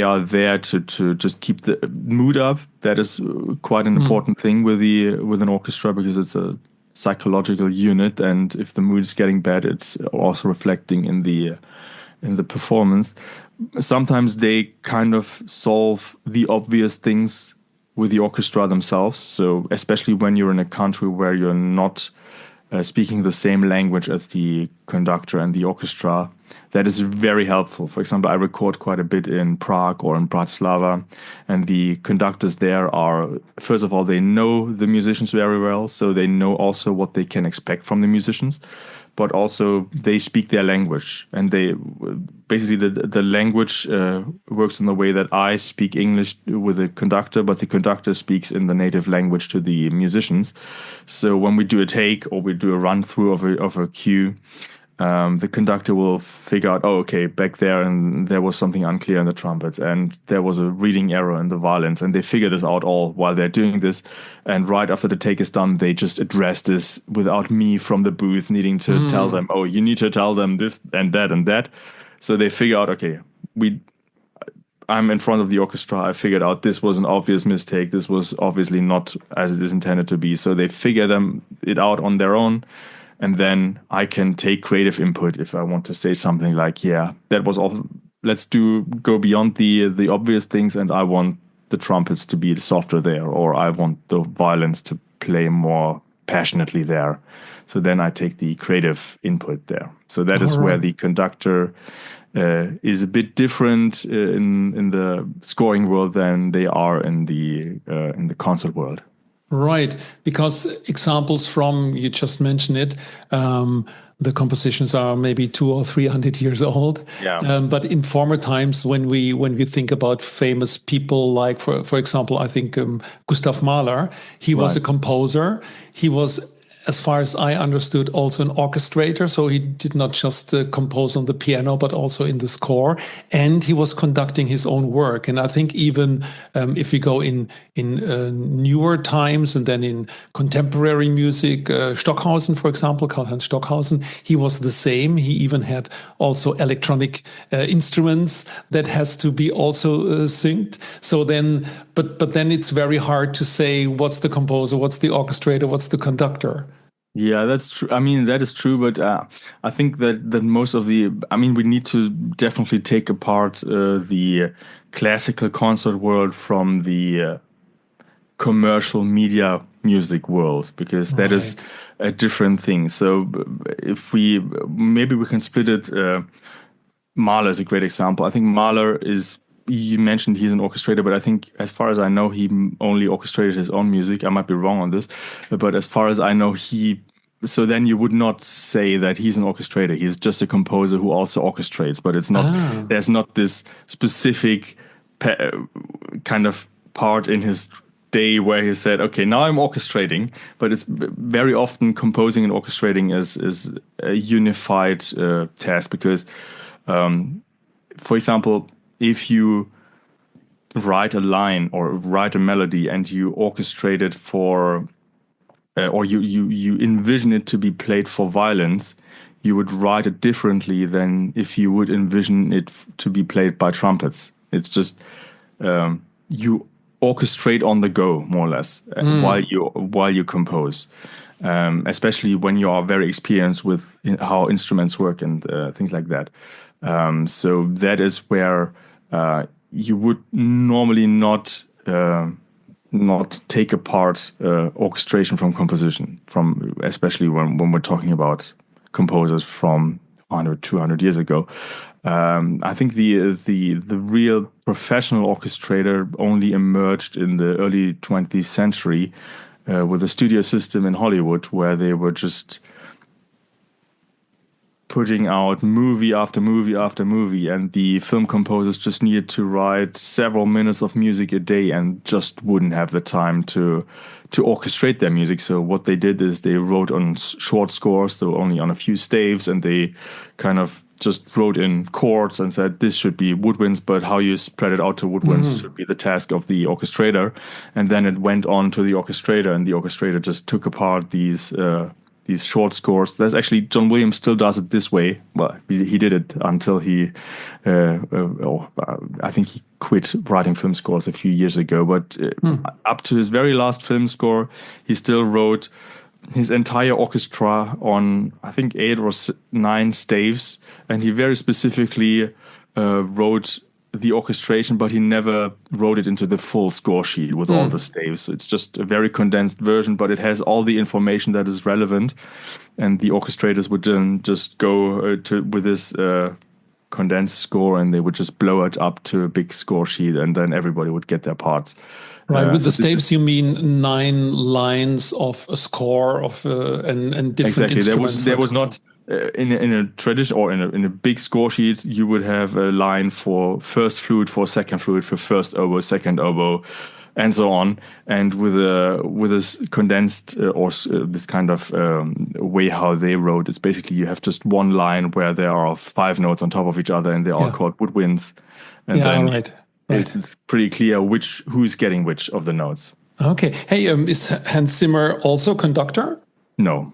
are there to just keep the mood up. That is quite an important thing with an orchestra, because it's a psychological unit, and if the mood is getting bad, it's also reflecting in the performance. Sometimes they kind of solve the obvious things with the orchestra themselves. So especially when you're in a country where you're not speaking the same language as the conductor and the orchestra, that is very helpful. For example, I record quite a bit in Prague or in Bratislava, and the conductors there are, first of all, they know the musicians very well, so they know also what they can expect from the musicians, but also they speak their language, and they basically the language works in the way that I speak English with the conductor, but the conductor speaks in the native language to the musicians. So when we do a take or we do a run through of a cue, the conductor will figure out, oh, okay, back there and there was something unclear in the trumpets, and there was a reading error in the violins, and they figure this out all while they're doing this. And right after the take is done, they just address this without me from the booth needing to tell them, oh, you need to tell them this and that and that. So they figure out, okay, I'm in front of the orchestra. I figured out this was an obvious mistake. This was obviously not as it is intended to be. So they figure it out on their own. and then I can take creative input if I want to say something like, yeah, that was all. Let's go beyond the obvious things, and I want the trumpets to be softer there, or I want the violins to play more passionately there. So then I take the creative input there. So that is where the conductor is a bit different in the scoring world than they are in the concert world. Right, because examples from, you just mentioned it, the compositions are maybe 200 or 300 years old. Yeah. But in former times, when we think about famous people, like for example, I think Gustav Mahler, he was a composer. He was, as far as I understood, also an orchestrator. So he did not just compose on the piano, but also in the score. And he was conducting his own work. And I think even if we go in newer times and then in contemporary music, Stockhausen, for example, Karl-Heinz Stockhausen, he was the same. He even had also electronic instruments that has to be also synced. So then, but then it's very hard to say what's the composer, what's the orchestrator, what's the conductor. Yeah, that's true. I mean, that is true, but I think that most of we need to definitely take apart the classical concert world from the commercial media music world, because that is a different thing. So if maybe we can split it. Mahler is a great example. I think Mahler is, you mentioned he's an orchestrator, but I think as far as I know, he only orchestrated his own music. I might be wrong on this, but as far as I know, so then you would not say that he's an orchestrator. He's just a composer who also orchestrates, but it's not, there's not this specific kind of part in his day where he said, okay, now I'm orchestrating. But it's very often composing and orchestrating is a unified task, because for example, if you write a line or write a melody and you orchestrate it for, or you envision it to be played for violins, you would write it differently than if you would envision it to be played by trumpets. It's just you orchestrate on the go, more or less, while you compose. Especially when you are very experienced with how instruments work and things like that. So that is where you would normally not take apart orchestration from composition, especially when we're talking about composers from 100, 200 years ago. I think the real professional orchestrator only emerged in the early 20th century with the studio system in Hollywood, where they were just putting out movie after movie after movie, and the film composers just needed to write several minutes of music a day and just wouldn't have the time to orchestrate their music. So what they did is they wrote on short scores, so only on a few staves, and they kind of just wrote in chords and said this should be woodwinds, but how you spread it out to woodwinds should be the task of the orchestrator. And then it went on to the orchestrator, and the orchestrator just took apart these short scores. There's actually, John Williams still does it this way. Well, he did it until I think he quit writing film scores a few years ago. But up to his very last film score, he still wrote his entire orchestra on, I think, 8 or 9 staves. And he very specifically wrote the orchestration, but he never wrote it into the full score sheet with all the staves. It's just a very condensed version, but it has all the information that is relevant. And the orchestrators would then just go with this condensed score, and they would just blow it up to a big score sheet, and then everybody would get their parts. Right, with the staves, you mean 9 lines of a score of and different instruments. There was not in a tradition or in a big score sheet. You would have a line for first flute, for second flute, for first oboe, second oboe, and so on. And with this condensed this kind of way how they wrote, it's basically you have just one line where there are 5 notes on top of each other, and they're all called woodwinds. And then right. It's pretty clear who's getting which of the notes. Okay. Hey, is Hans Zimmer also conductor? No.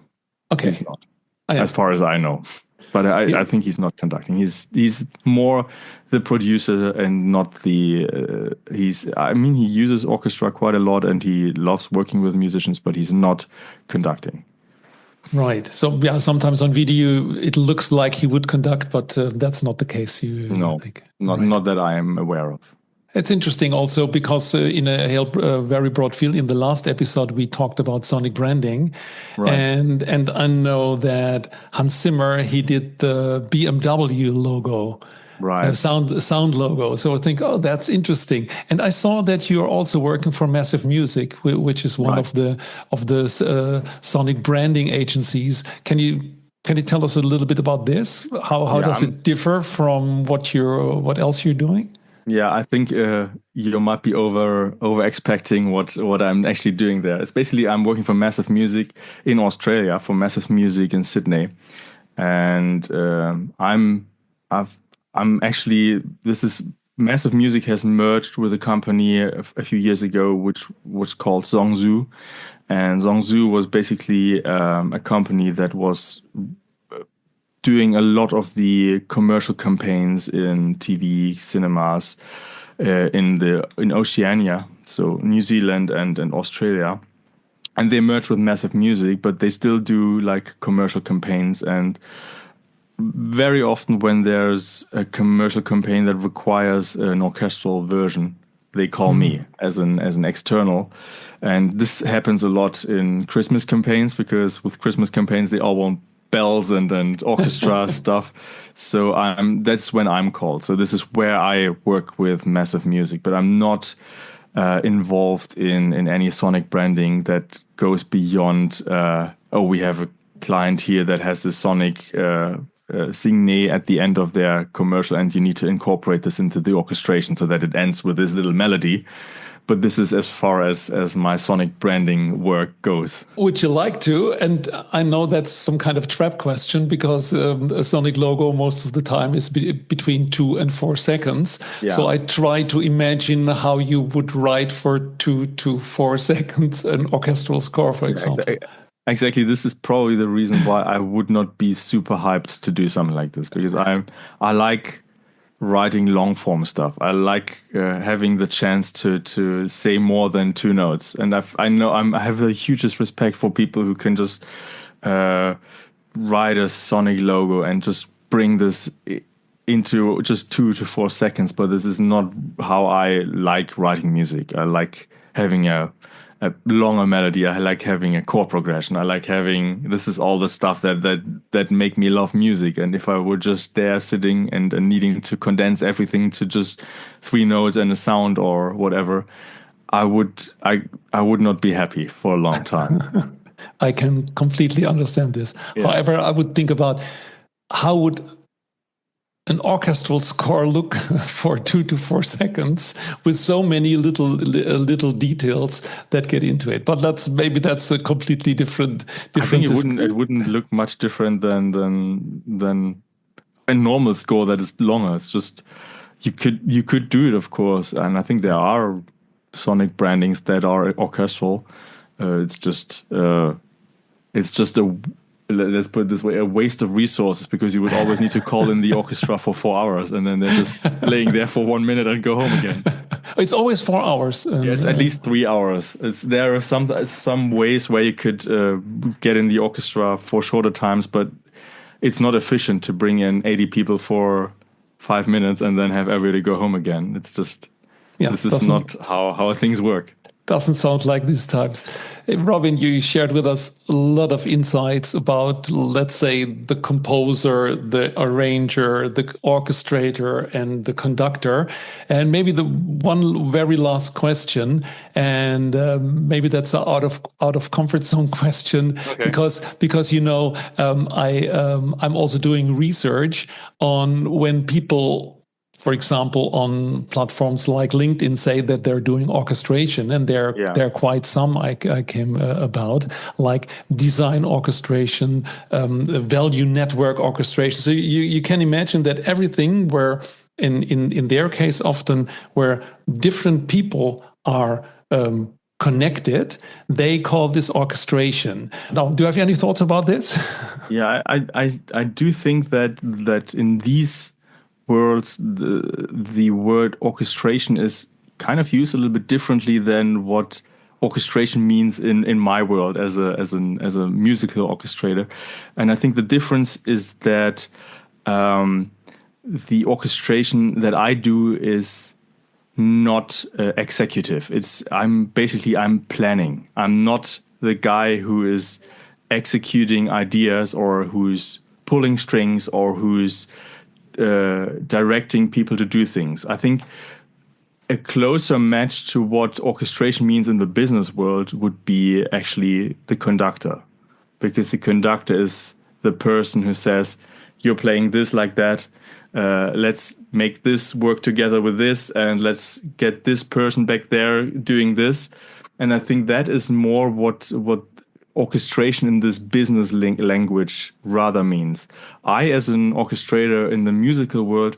Okay. He's not, as far as I know. But I think he's not conducting. He's more the producer and not the. He uses orchestra quite a lot, and he loves working with musicians, but he's not conducting. Right. So yeah, sometimes on video it looks like he would conduct, but that's not the case. You No, think, not right? not that I am aware of. It's interesting also because in a very broad field, in the last episode, we talked about sonic branding. Right, And I know that Hans Zimmer, he did the BMW logo, right, sound logo. So I think, oh, that's interesting. And I saw that you're also working for Massive Music, which is one right. of the sonic branding agencies. Can you tell us a little bit about this? How Yeah, does it differ from what else you're doing? yeah. I think you might be over expecting what I'm actually doing there. It's basically I'm working for Massive Music in Australia for Massive Music in Sydney, and I've I'm actually this is Massive Music has merged with a company a few years ago, which was called Zongzhu, and Zongzhu was basically a company that was doing a lot of the commercial campaigns in TV, cinemas, in Oceania, so New Zealand and Australia. And they merged with Massive Music, but they still do like commercial campaigns. And very often, when there's a commercial campaign that requires an orchestral version, they call me as an external. And this happens a lot in Christmas campaigns because with Christmas campaigns they all want bells and orchestra stuff. So that's when I'm called. So this is where I work with Massive Music, but I'm not involved in any sonic branding that goes beyond. We have a client here that has the sonic signet at the end of their commercial, and you need to incorporate this into the orchestration so that it ends with this little melody. But this is as far as my sonic branding work goes. Would you like to? And I know that's some kind of trap question because a Sonic logo most of the time is between 2 and 4 seconds. Yeah. So I try to imagine how you would write for 2 to 4 seconds an orchestral score, for example. Exactly. This is probably the reason why I would not be super hyped to do something like this because I like writing long form stuff. I like having the chance to say more than two notes, and I have the hugest respect for people who can just write a sonic logo and just bring this into just 2 to 4 seconds. But this is not how I like writing music. I like having a longer melody. I like having a chord progression. I like having this is all the stuff that make me love music. And if I were just there sitting and needing to condense everything to just 3 notes and a sound or whatever, I would not be happy for a long time. I can completely understand this. Yeah. However, I would think about how would an orchestral score look for 2 to 4 seconds with so many little details that get into it. But maybe that's a completely different. I think it wouldn't look much different than a normal score that is longer. It's just you could do it, of course, and I think there are sonic brandings that are orchestral. It's just a let's put it this way, a waste of resources because you would always need to call in the orchestra for 4 hours and then they're just laying there for 1 minute and go home again. It's always 4 hours. Yes, at least 3 hours. There are some ways where you could get in the orchestra for shorter times, but it's not efficient to bring in 80 people for 5 minutes and then have everybody go home again. It's just, this is not how things work. Doesn't sound like these times. Hey, Robin, you shared with us a lot of insights about, let's say, the composer, the arranger, the orchestrator, and the conductor. And maybe the one very last question, and maybe that's an out of comfort zone question, Okay. because I'm also doing research on when people, for example, on platforms like LinkedIn, say that they're doing orchestration, and there are quite some I came about, like design orchestration, value network orchestration. So you can imagine that everything where, in their case, often where different people are connected, they call this orchestration. Now, do you have any thoughts about this? Yeah, I do think that in these worlds, the word orchestration is kind of used a little bit differently than what orchestration means in my world as a musical orchestrator. And I think the difference is that the orchestration that I do is not executive. I'm planning. I'm not the guy who is executing ideas or who's pulling strings or who's directing people to do things. I think a closer match to what orchestration means in the business world would be actually the conductor, because the conductor is the person who says, you're playing this like that, let's make this work together with this, and let's get this person back there doing this. And I think that is more what orchestration in this business language rather means. I, as an orchestrator in the musical world,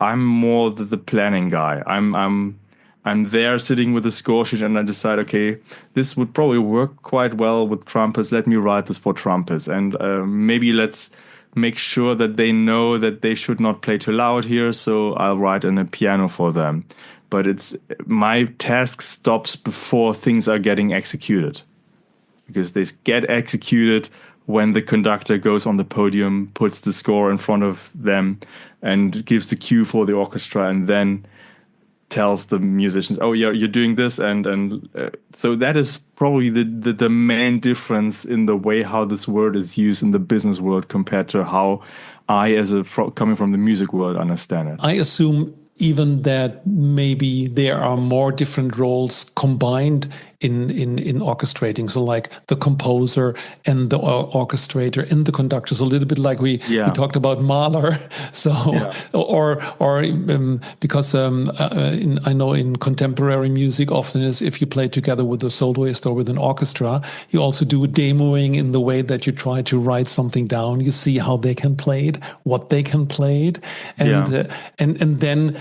I'm more the planning guy. I'm there sitting with a score sheet, and I decide, okay, this would probably work quite well with trumpets. Let me write this for trumpets, and maybe let's make sure that they know that they should not play too loud here. So I'll write in a piano for them. But it's my task stops before things are getting executed, because they get executed when the conductor goes on the podium, puts the score in front of them, and gives the cue for the orchestra, and then tells the musicians, "Oh, yeah, you're doing this," and so that is probably the main difference in the way how this word is used in the business world compared to how I, coming from the music world, understand it. I assume even that maybe there are more different roles combined in orchestrating. So like the composer and the orchestrator and the conductor. So a little bit like we talked about Mahler. So because I know in contemporary music often is if you play together with a soloist or with an orchestra, you also do demoing in the way that you try to write something down. You see how they can play it, what they can play it, and then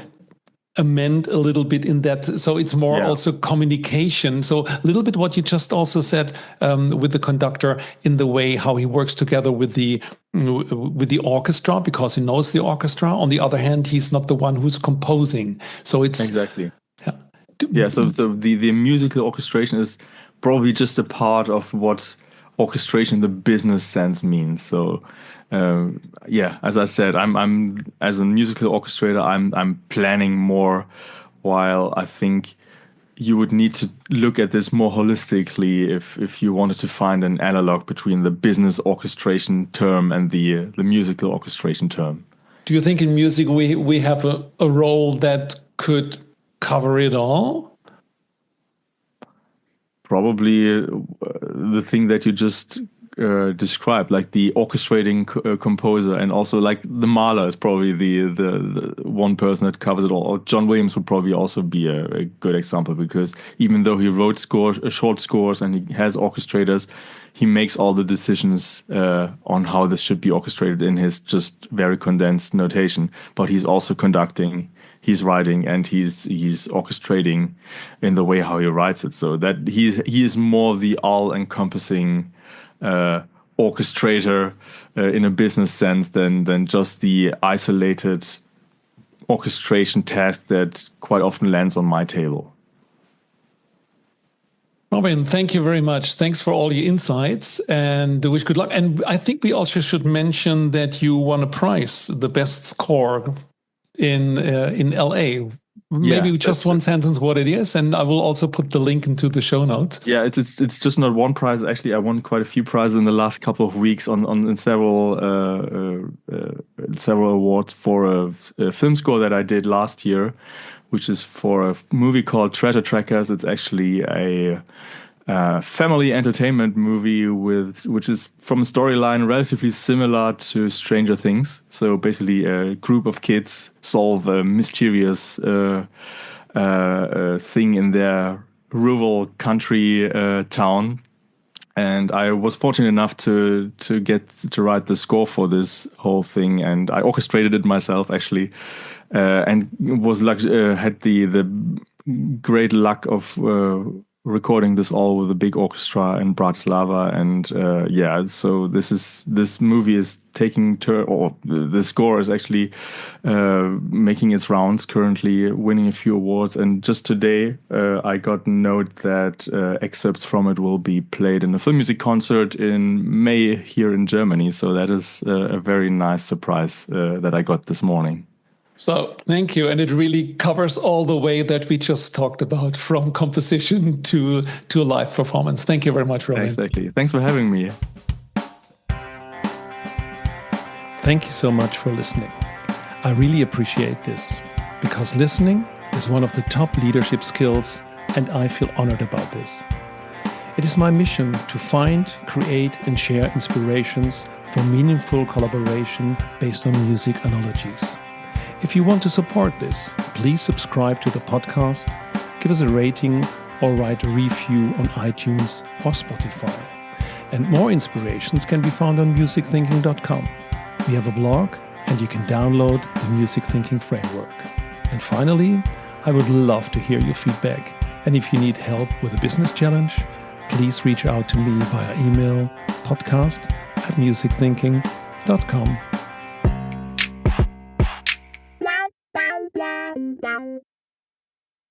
amend a little bit in that. So it's more also communication. So a little bit what you just also said with the conductor in the way how he works together with the orchestra, because he knows the orchestra. On the other hand, he's not the one who's composing. So it's exactly. So the musical orchestration is probably just a part of what orchestration in the business sense means. So as I said, I'm as a musical orchestrator, I'm planning more, while I think you would need to look at this more holistically if you wanted to find an analog between the business orchestration term and the musical orchestration term. Do you think in music we have a role that could cover it all? Probably the thing that you just described, like the orchestrating composer, and also like the Mahler is probably the one person that covers it all. Or John Williams would probably also be a good example, because even though he wrote short scores and he has orchestrators, he makes all the decisions on how this should be orchestrated in his just very condensed notation. But he's also conducting, he's writing, and he's orchestrating in the way how he writes it. So that he is more the all-encompassing orchestrator in a business sense than just the isolated orchestration task that quite often lands on my table. Robin, thank you very much. Thanks for all your insights, and wish good luck. And I think we also should mention that you won a prize, the best score in LA. Maybe just one sentence what it is, and I will also put the link into the show notes. Yeah, it's just not one prize. Actually, I won quite a few prizes in the last couple of weeks on several awards for a film score that I did last year, which is for a movie called Treasure Trackers. It's actually a family entertainment movie which is from a storyline relatively similar to Stranger Things. So basically a group of kids solve a mysterious thing in their rural country town. And I was fortunate enough to get to write the score for this whole thing, and I orchestrated it myself actually, and was had the great luck of recording this all with a big orchestra in Bratislava, and so this movie is taking the score is actually making its rounds currently, winning a few awards, and just today I got a note that excerpts from it will be played in a film music concert in May here in Germany. So that is a very nice surprise that I got this morning. So thank you. And it really covers all the way that we just talked about, from composition to a live performance. Thank you very much, Robin. Exactly. Thanks for having me. Thank you so much for listening. I really appreciate this, because listening is one of the top leadership skills, and I feel honored about this. It is my mission to find, create, and share inspirations for meaningful collaboration based on music analogies. If you want to support this, please subscribe to the podcast, give us a rating, or write a review on iTunes or Spotify. And more inspirations can be found on musicthinking.com. We have a blog, and you can download the Music Thinking Framework. And finally, I would love to hear your feedback. And if you need help with a business challenge, please reach out to me via email, podcast@musicthinking.com.